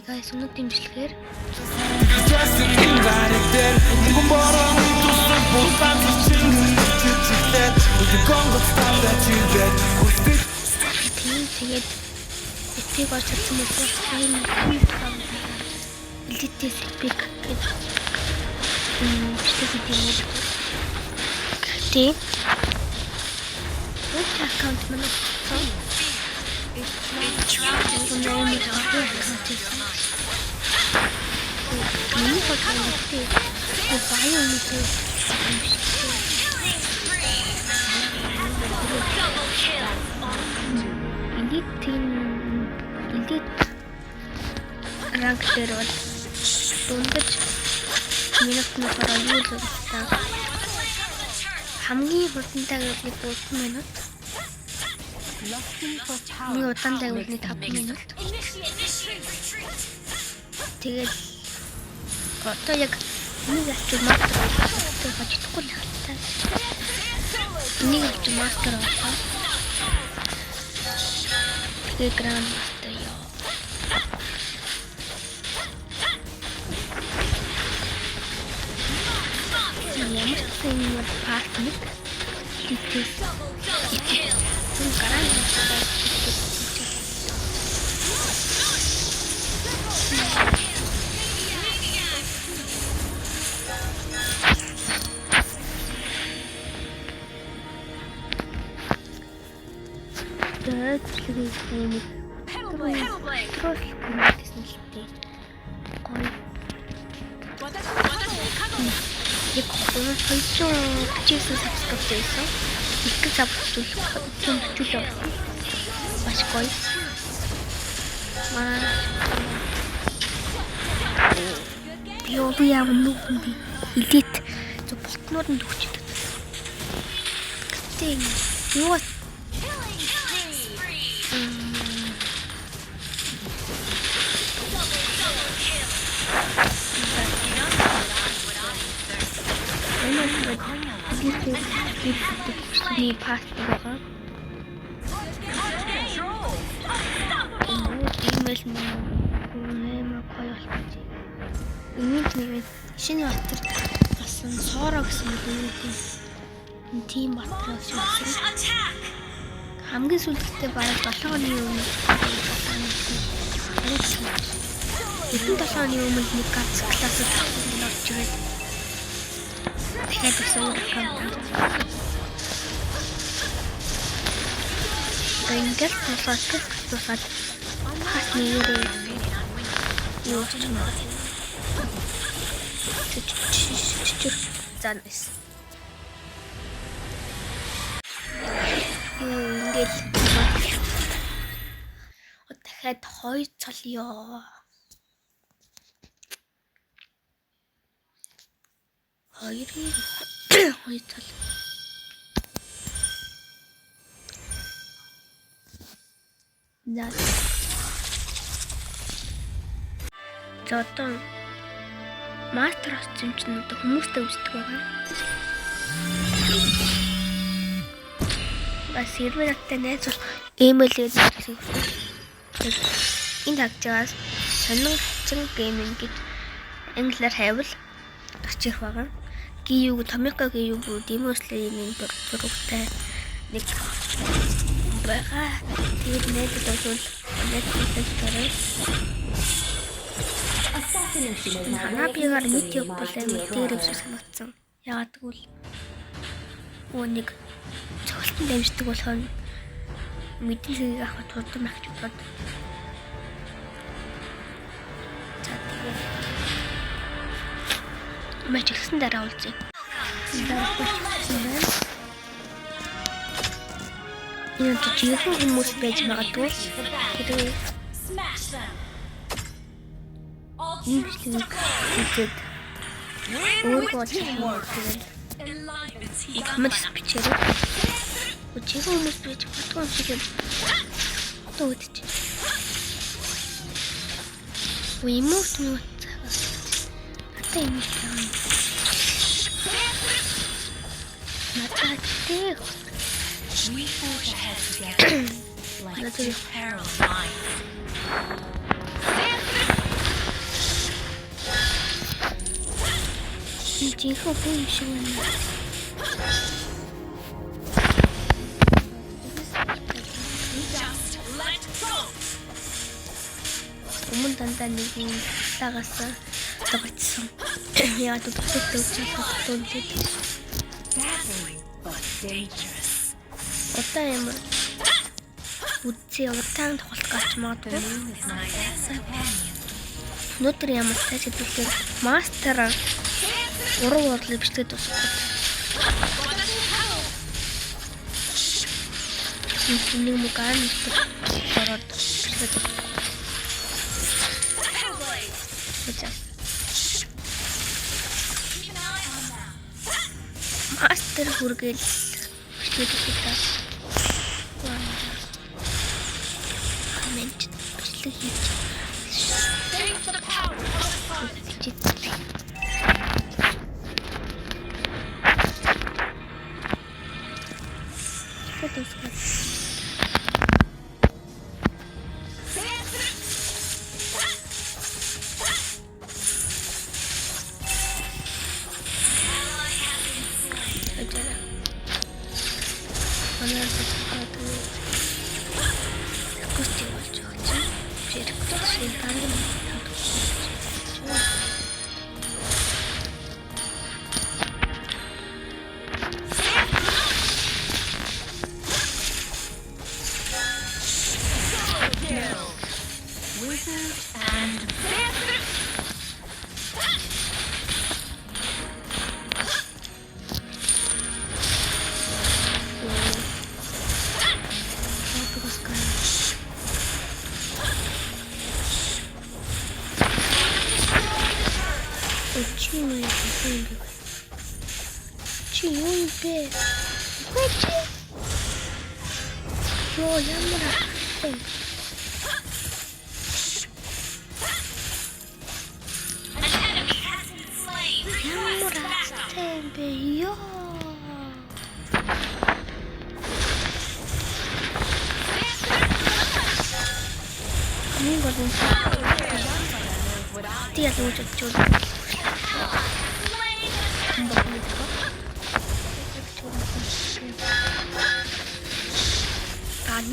guys, өнөө дэмжлэгээр тэгээд эпик болж чадсан юм уу? Элиттэй эпик гэдэг бичлэг хийх юм. Тийм. What account манай ранг дээр бол дундаж минутны дараа юу л вэ? хамгийн хурдтай гэвэл 3 минут. Хамгийн удаантай гэвэл 5 минут. Тэгээд одоо яг нэг ачуу мастер хожихгүй л хатаа. Нэг ачуу мастер авах. Тэгээд гранд мастер ёо. Ямар ч юм партнер хийх. Хүн гараад subscribe их забуулах маш гоё. Би яав нүг илэт зөв ботнууд нь төгчдөг. Гэтэ юу Ini pasti bakal email mau koyol ini шинэ батар басан соороо гэсэн юм тийм батраас шилжсэн хамгийн сүүлдээ бараг 7 оны өмнө хэдэн 7 оны өмнө нэг гац классыг орж ирээд дахиад өсөөр аккаунт Ингээд тусаад хас нэрээ юу ч юм уу. Занс. Ингээд дахиад 2 цол ёо. 2 цол. Зотон мастер болсон чинь одоо хүмүүстэй үздэг байгаа. Бас сервертэй найзууд имэйлээр зөвлөсөн. Энэ хагжаас сонин хачин гейминг гэж англиар хайвал орчих байгаа. Гиюг томьёо гиюг демонстрийн зурагтай нэг байгаа. Тэгээд найзууд бол найзууд тарай. Ханабигаар YouTube болон дээрээс санагдсан. Яагаад гэвэл нэг цогцолтон дамждаг болохоор мэдээлэл авах турдам ахж бод. За тэгээд мэж ихсэн дараа уулзъя. Энэ чинь хүмүүс байж магадгүй. Тэгээд Имшлиг үзээд өөрөө тэгээд коммент бичээрэй. Үчиг хүмүүс байж бодгоо юм шиг одоо үдчих. Уймут юу цагаас. Ата юм шиг. Нататэй. We forge ahead together like two parallel lines. жинхэнэ хүн юм шиг байна. Өмнө дандаа нэг юм тагаас тогтсон. Яа дутагддаг чадвартай. Одоо ямар үдцээ удаан тоглох гэж магадгүй. Өнөөдөр ямар тач хэлбэлээр мастер 3 бодлыг бичлээд дуусгав. Нэг мөган ороод бичлээд мастер хүргээл бичлээд дуусгав. Комент бичлэг хийж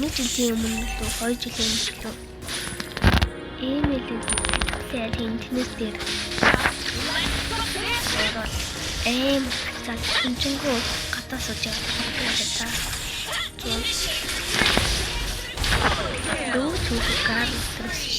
нэг жилийн өмнө 2 жилийн өмнө эмэйлүүд сайд интернет дээр зал хэмжэнгөө гадаа сууж байгаа. Дөө чугар өсрөж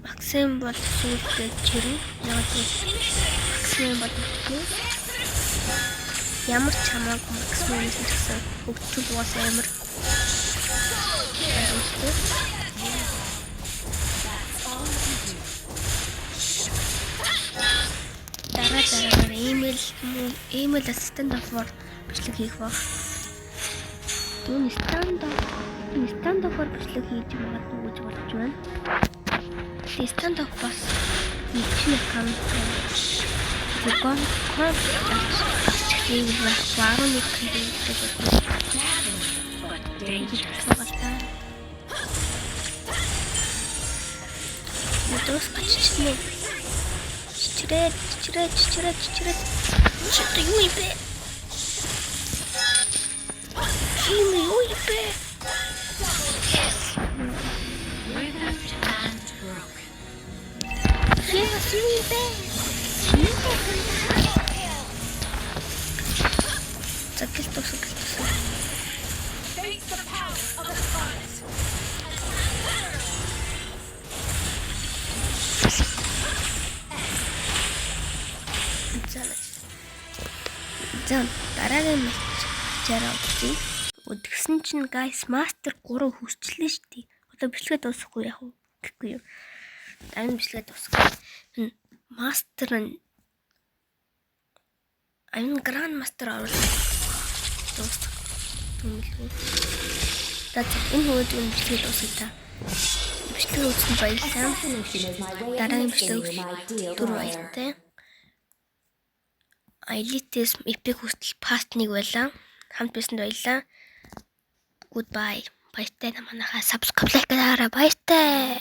Максим бол сүйдээ чирэн яг Максим бол ямар ч хамаагүй Максим гэсэн хөгжил уус амар дараа email assistant of бичлэг хийх баг. Түүний stand up бичлэг хийж магадгүй гэж бодож байна. Stand up бас нэг аккаунт хийх багваруу нэг Модос каччихна. Чичрээд. Чи юу юм бэ? Дараагийн матчаараа үзье. Тэгсэн чинь guys master 3 хүсчлээ шүү дээ. Одоо бичлэгээ дуусахгүй яах вэ? Гэхгүй юу. Дараа нь бичлэгээ дуусгах. Master нь grand master оруулах. дуусах. Түнлгүй. Энэ хөөдөг нь бичлэг дуусах та. Бичлэг үзсэн баярлалаа. Дараагийн бичлэг дөрөв баяртай. Elite-с эпик хүсэл паст 1 байлаа. Хамт байсанд баярлалаа. Goodbye. Баяртай намайг subscribe-лайк дараарай. Баяртай.